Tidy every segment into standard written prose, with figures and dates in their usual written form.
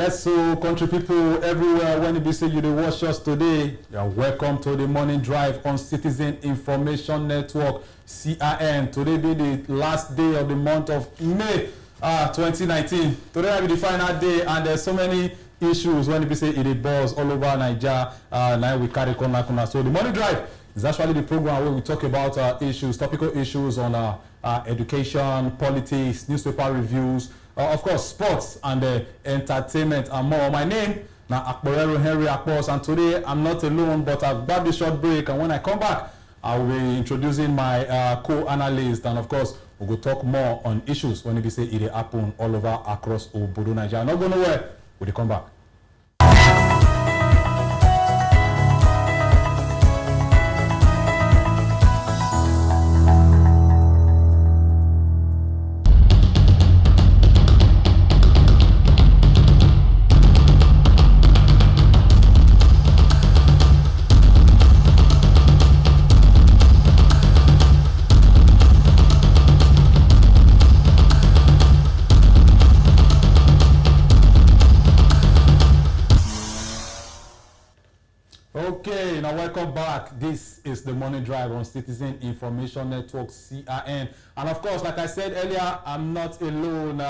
Yes, so country people everywhere, when you say you dey watch us today, you're welcome to the morning drive on Citizen Information Network, CIN. Today be the last day of the month of May 2019. Today will be the final day, and there's so many issues when you say it is buzz all over Nigeria. Now we carry corner. So the morning drive is actually the program where we talk about issues, topical issues on education, politics, newspaper reviews, of course, sports and entertainment and more. My name now Akporero Henry Akpos, and today I'm not alone, but I've got this short break, and when I come back, I will be introducing my co-analyst, and of course, we will talk more on issues when we say it happen all over across Obodo, Nigeria. Not going nowhere. We'll come back. Okay, now welcome back. This is the Morning Drive on Citizen Information Network, CIN. And of course, like I said earlier, I'm not alone.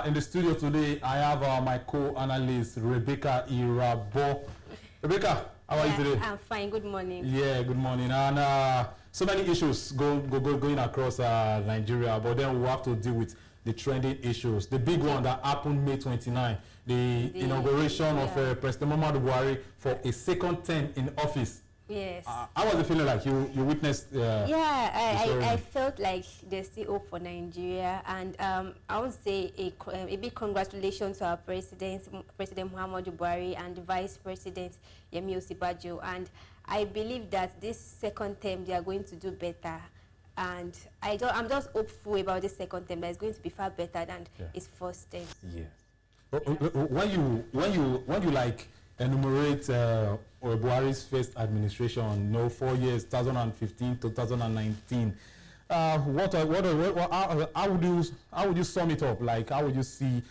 In the studio today, I have my co-analyst, Rebecca Irabo. Rebecca, how are you today? I'm fine. Good morning. Yeah, good morning. And so many issues going across Nigeria, but then we'll have to deal with the trending issues. The big one that happened May 29, the inauguration of President Muhammadu Buhari for a second term in office. Yes. How was it feeling like? You witnessed? I felt like there's still hope for Nigeria, and I would say a big congratulations to our President Muhammadu Buhari and the Vice President Yemi Osinbajo. And I believe that this second term they are going to do better. And I'm just hopeful about this second term that it's going to be far better than its first term. Yes. When you like enumerate Buhari's first administration, 4 years, 2015 to 2019, how would you sum it up? Like, how do you see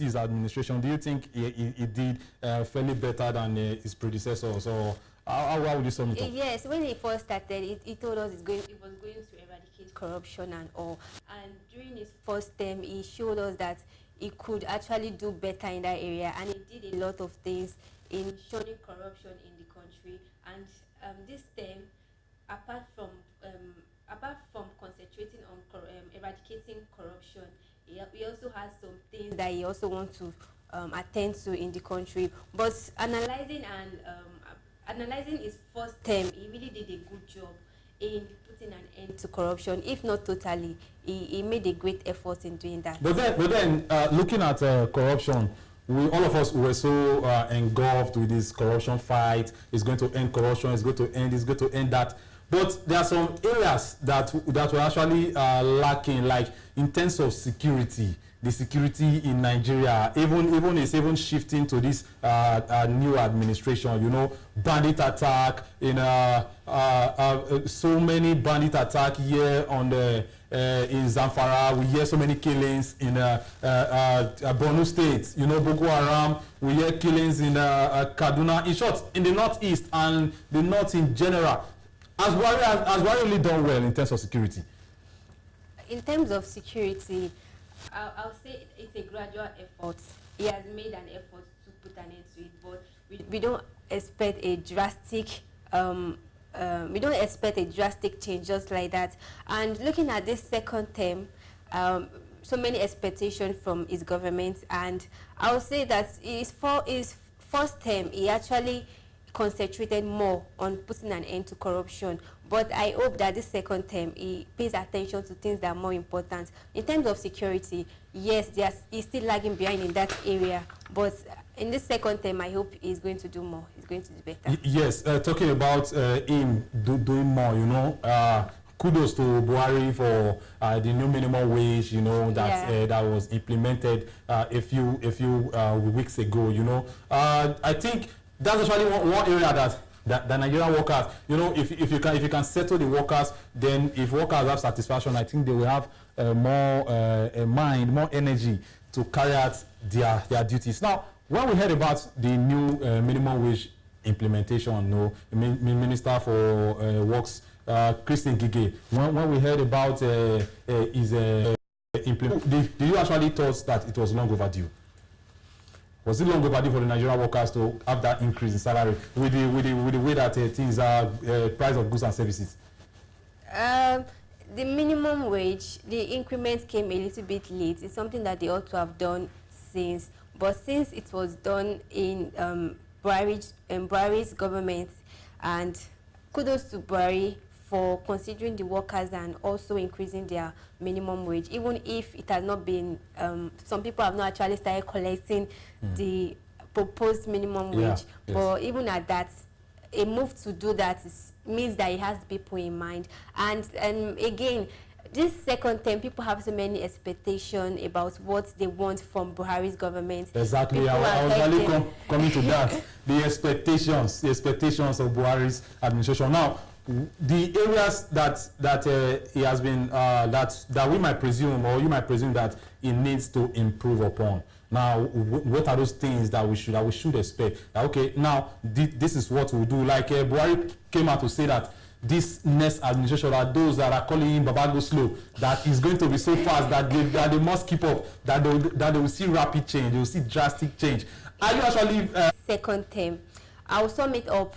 his administration? Do you think he did fairly better than his predecessors, or how would you sum it up? Yes, when he first started, he told us it was going to eradicate corruption and all. And during his first term, he showed us that he could actually do better in that area, and he did a lot of things in shunning corruption in the country. And this term, apart from concentrating on eradicating corruption, he also has some things that he also wants to attend to in the country. But analyzing his first term, he really did a good job in putting an end to corruption. If not totally, he made a great effort in doing that. But then looking at corruption, all of us were so engulfed with this corruption fight. It's going to end corruption. It's going to end that. But there are some areas that were actually lacking, like in terms of security. The security in Nigeria, even shifting to this new administration. Bandit attack so many bandit attack here in Zamfara. We hear so many killings in Borno State. Boko Haram. We hear killings in Kaduna. In short, in the northeast and the north in general. Has Buhari only done well in terms of security? In terms of security, I'll say it's a gradual effort. He has made an effort to put an end to it, but we don't expect a drastic change just like that. And looking at this second term, so many expectations from his government, and I would say that his first term he actually concentrated more on putting an end to corruption. But I hope that this second term he pays attention to things that are more important. In terms of security, yes, he's still lagging behind in that area. But in this second term, I hope he's going to do more. He's going to do better. Yes, talking about him doing more, kudos to Buhari for the new minimum wage, that was implemented a few weeks ago. I think that's actually one area that Nigerian workers, if you can settle the workers, then if workers have satisfaction, I think they will have more mind, more energy to carry out their duties. Now, when we heard about the new minimum wage implementation, no, Minister for Works, Christine Gige, when we heard about his implementation, did you actually thought that it was long overdue? Was it long overdue for the Nigerian workers to have that increase in salary with the way that things are, price of goods and services? The minimum wage, the increment came a little bit late. It's something that they ought to have done since. But since it was done in Buhari's government, and kudos to Buhari for considering the workers and also increasing their minimum wage, even if it has not been, some people have not actually started collecting the proposed minimum wage. Yes. But even at that, a move to do that means that it has people in mind. And again, this second term, people have so many expectations about what they want from Buhari's government. Exactly. I was really coming to that. The expectations of Buhari's administration. Now, the areas that he has been that we might presume, or you might presume, that he needs to improve upon. Now, what are those things that we should expect? Okay, now this is what we'll do. Like Buhari came out to say that this next administration, that those that are calling him Baba Go Slow, that is going to be so fast that they must keep up, that they will see rapid change, they will see drastic change. Are you actually second term? I will sum it up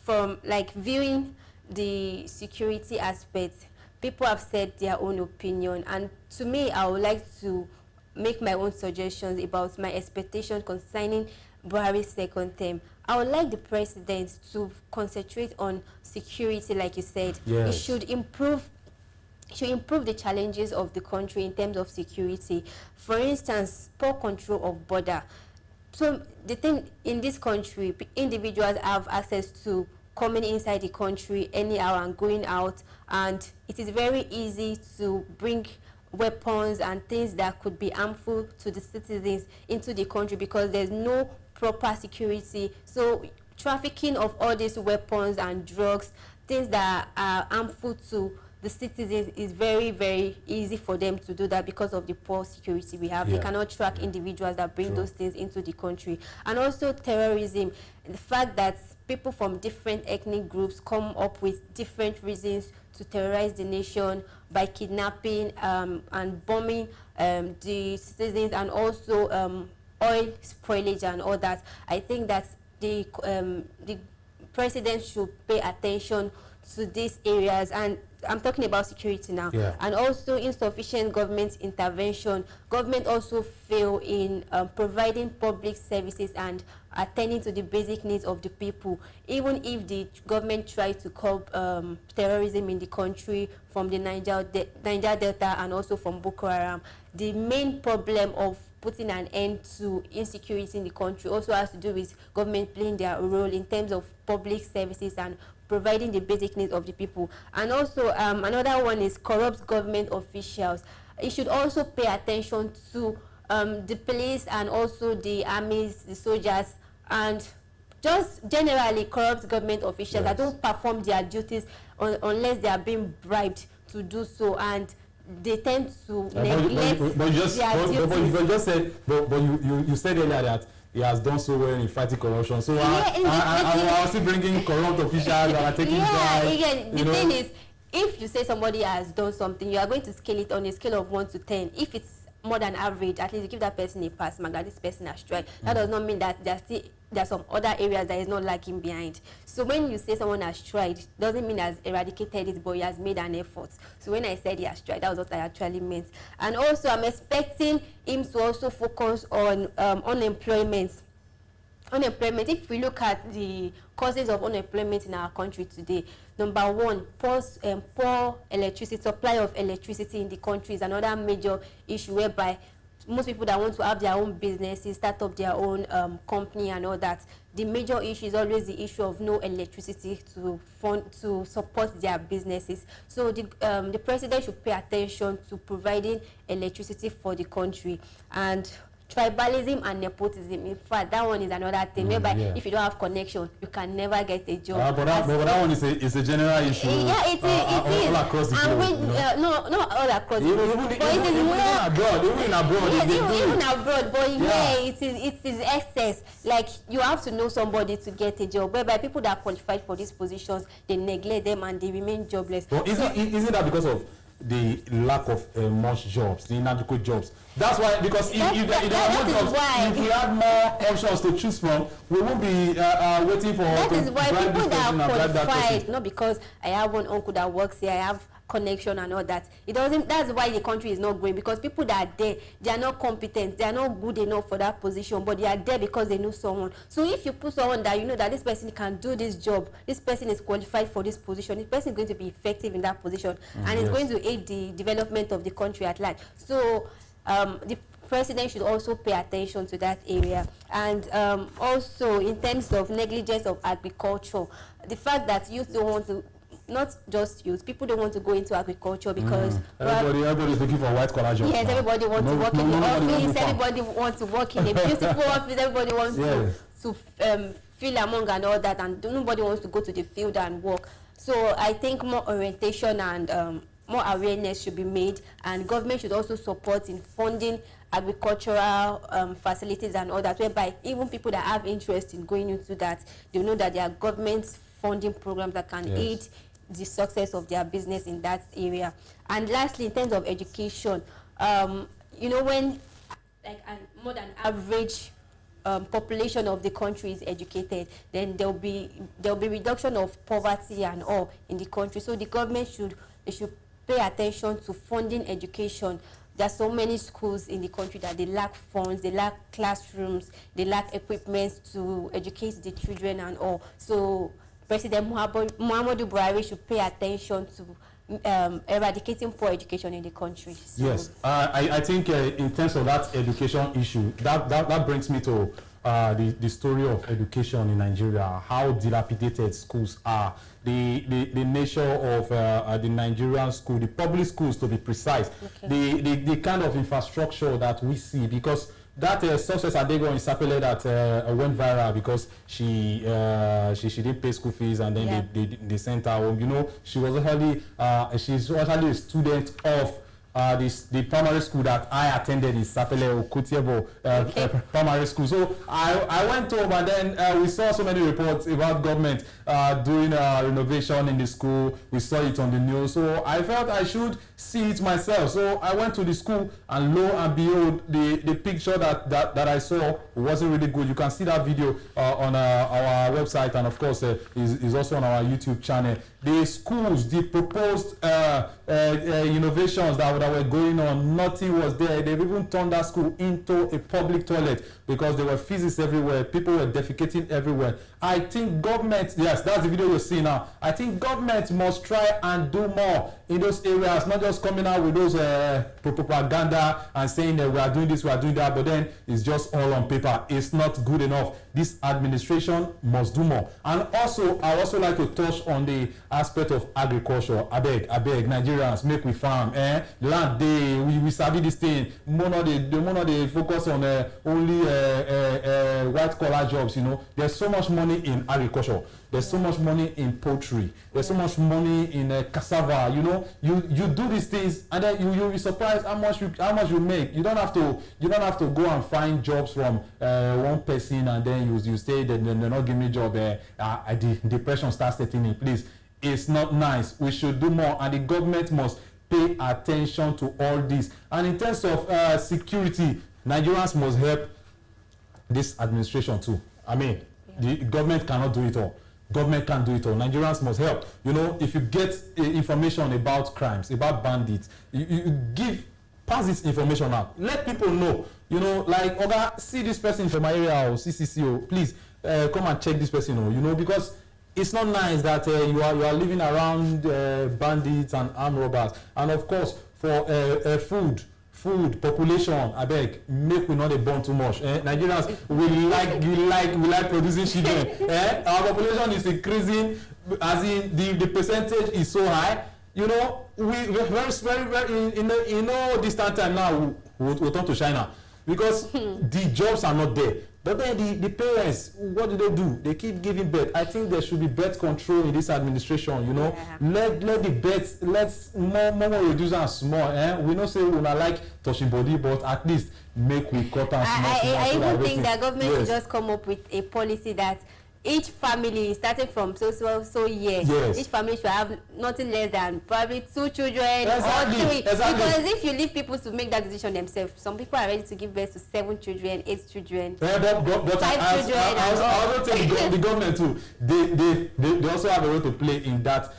from like viewing the security aspect. People have said their own opinion, and to me, I would like to make my own suggestions about my expectations concerning Buhari's second term. I would like the president to concentrate on security, like you said. Yes. It should improve the challenges of the country in terms of security. For instance, poor control of border. So the thing in this country, individuals have access to coming inside the country anyhow and going out, and it is very easy to bring weapons and things that could be harmful to the citizens into the country because there's no proper security. So trafficking of all these weapons and drugs, things that are harmful to the citizens, is very, very easy for them to do that because of the poor security we have. They cannot track individuals that bring those things into the country. And also terrorism, the fact that people from different ethnic groups come up with different reasons to terrorize the nation by kidnapping and bombing the citizens, and also oil spoilage and all that. I think that the president should pay attention to these areas, and I'm talking about security now. And also insufficient government intervention. Government also fail in providing public services and attending to the basic needs of the people. Even if the government tries to curb terrorism in the country from the Niger Delta and also from Boko Haram, the main problem of putting an end to insecurity in the country also has to do with government playing their role in terms of public services and providing the basic needs of the people. And also another one is corrupt government officials. It should also pay attention to the police and also the armies, the soldiers, and just generally corrupt government officials that don't perform their duties unless they are being bribed to do so, and they tend to neglect their duties. You said earlier that he has done so well in fighting corruption. So I was still bringing corrupt officials that are taking bribes. Again, the thing is, if you say somebody has done something, you are going to scale it on a scale of 1 to 10. If it's more than average, at least you give that person a pass mark, that this person has tried. That does not mean that there are some other areas that is not lagging behind. So when you say someone has tried, doesn't mean he has eradicated it, but he has made an effort. So when I said he has tried, that was what I actually meant. And also, I'm expecting him to also focus on unemployment. If we look at the causes of unemployment in our country today, number one, poor electricity, supply of electricity in the country is another major issue, whereby most people that want to have their own businesses, start up their own company and all that, the major issue is always the issue of no electricity to support their businesses. So the president should pay attention to providing electricity for the country. And tribalism and nepotism. In fact, that one is another thing. Whereby if you don't have connection, you can never get a job. But that one is a general issue. Yeah, it is. All across the globe. And not all across the globe. Even abroad. Even abroad, but it is excess. Like, you have to know somebody to get a job. Whereby people that are qualified for these positions, they neglect them and they remain jobless. But isn't that because of the lack of much jobs, the inadequate jobs? That's why, because if we had more options to choose from, we won't be waiting for. That is why people that are qualified, not because I have one uncle that works here, I have connection and all that. It doesn't. That's why the country is not growing, because people that are there, they are not competent, they are not good enough for that position, but they are there because they know someone. So if you put someone that you know that this person can do this job, this person is qualified for this position, this person is going to be effective in that position, and it's going to aid the development of the country at large. So the president should also pay attention to that area. And also in terms of negligence of agriculture, the fact that youth don't want to, not just youth, people don't want to go into agriculture because everybody's looking for white collar jobs. Yes, everybody wants to work in the office, everybody wants to work in a beautiful office, everybody wants to feel among and all that, and nobody wants to go to the field and work. So I think more orientation and more awareness should be made, and government should also support in funding agricultural facilities and all that, whereby even people that have interest in going into that, they know that there are government funding programs that can aid the success of their business in that area. And lastly, in terms of education, you know, when like more than average population of the country is educated, then there'll be reduction of poverty and all in the country. So the government should pay attention to funding education. There are so many schools in the country that they lack funds, they lack classrooms, they lack equipment to educate the children and all. So President Muhammadu Buhari should pay attention to eradicating poor education in the country. So yes, I think in terms of that education issue, that brings me to the story of education in Nigeria, how dilapidated schools are, the nature of the Nigerian school, the public schools to be precise, the kind of infrastructure that we see, because that Success Adego in Sapele that went viral because she didn't pay school fees, and then they sent her home. You know, she's actually a student of the primary school that I attended in Sapele Okutiebo primary school. So I went home, and then we saw so many reports about government doing renovation in the school. We saw it on the news, so I felt I should see it myself. So I went to the school, and lo and behold, the picture that I saw wasn't really good. You can see that video on our website, and of course is also on our YouTube channel. The schools, the proposed innovations that were going on, nothing was there. They've even turned that school into a public toilet because there were feces everywhere. People were defecating everywhere. I think government, yes, that's the video you're seeing now. I think government must try and do more in those areas, not just coming out with those propaganda and saying that we are doing this, we are doing that, but then it's just all on paper. It's not good enough. This administration must do more. And also, I also like to touch on the aspect of agriculture. I beg, Nigerians, make we farm. Land day, we sabi this thing. They focus on only white collar jobs. You know, there's so much money in agriculture. There's so much money in poultry. There's so much money in cassava. You know, you do these things, and then you'll be surprised how much you make. You don't have to go and find jobs from one person, and then you say that they're not giving me a job. The depression starts setting in. Please, it's not nice. We should do more, and the government must pay attention to all this. And in terms of security, Nigerians must help this administration too. I mean, the government cannot do it all. Government can't do it all. Nigerians must help. You know, if you get information about crimes, about bandits, you pass this information out. Let people know. You know, like, Oga, see this person from my area, or CCCO, please come and check this person. You know, because it's not nice that you are living around bandits and armed robbers. And of course, for food population, I beg, make we not born too much. Nigerians, we like producing children. Our population is increasing, as in the percentage is so high. You know, we very in no distant time now we'll turn to China. because the jobs are not there. But then the parents, what do? They keep giving birth. I think there should be birth control in this administration, you know. Yeah. Let the births, let's more reduce and small. We don't say we not like touching body, but at least make we cut and small. I even think that government should just come up with a policy that each family, starting from so year, each family should have nothing less than probably 2 children or 3. Because if you leave people to make that decision themselves, some people are ready to give birth to 7 children, 8 children, 5 children. I also think the government too. They also have a role to play in that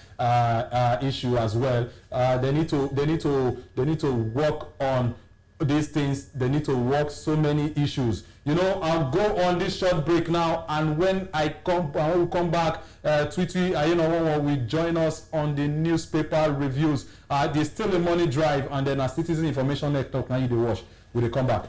issue as well. They need to work on these things. They need to work so many issues. You know, I'll go on this short break now, and when we come back, Tweety, will join us on the newspaper reviews. There's still a money drive, and then a Citizen Information Network. Now you watch. Will they come back?